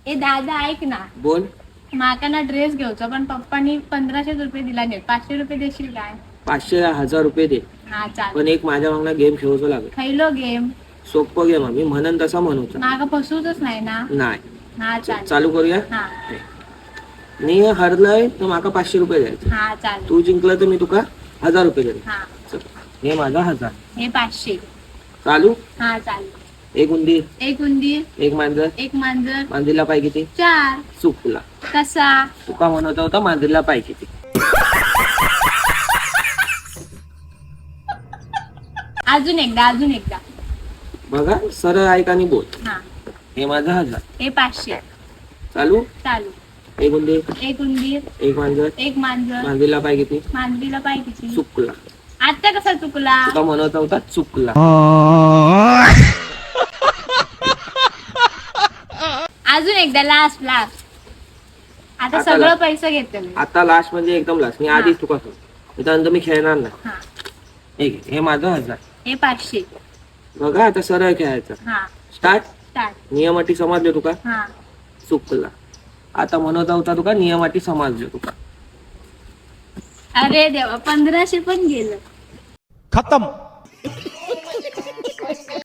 ए दादा ऐक ना, बोल. माका ना ड्रेस घेवचो पण पप्पानी 1500 रुपये दिला नाही. 500 रुपये देशील काय? 500 1000 रुपये दे. हा चाल. पण एक माझ्या मागणं गेम खेळायचो लागेल. खैलो गेम? सोपं गेम मी म्हणन तसा म्हणूचा. माका फसवतच नाही ना. नाही. हा चाल. चालू करूया. हा मी हरलोय तर माका 500 रुपये द्यायचे. हा चाल. तू जिंकलं तर मी तुका 1000 रुपये देईन. हा हे माझा 1000. हे 500. चालू. हा चाल. एक उंदीर, एक उंदीर, एक मांजर. एक मांजर, मांजरीला पाय किती? 4. चुकला. कसा? तुका म्हणत होता मांजरीला पाय किती? अजून एकदा. बघा सरळ ऐक आणि बोल. हा हे माझा 1000. हे 500. चालू. चालू. एक उंदीर, एक उंदीर, एक मांजर. एक मांजर, मांजरीला पाय किती? मांजरीला पाय किती? चुकला. आता कसा चुकला? तुका म्हणत होता चुकला. अजून एकदा लास्ट. आता आता सगळं last. पैसे घेतले. आता लास्ट म्हणजे एकदम लास्ट. मी हा. आधीच तुका सांगतो. त्यानंतर मी खेळणार नाही. हा हे माझं 1000. हे 500. बघा आता सरळ खेळायचं. हा स्टार्ट. स्टार्ट. नियम अटी समजले तुका? हा चुकला. आता म्हणत होता तुका नियम अटी समजले तुका. अरे देवा, 1500 पण गेलं. खत्म.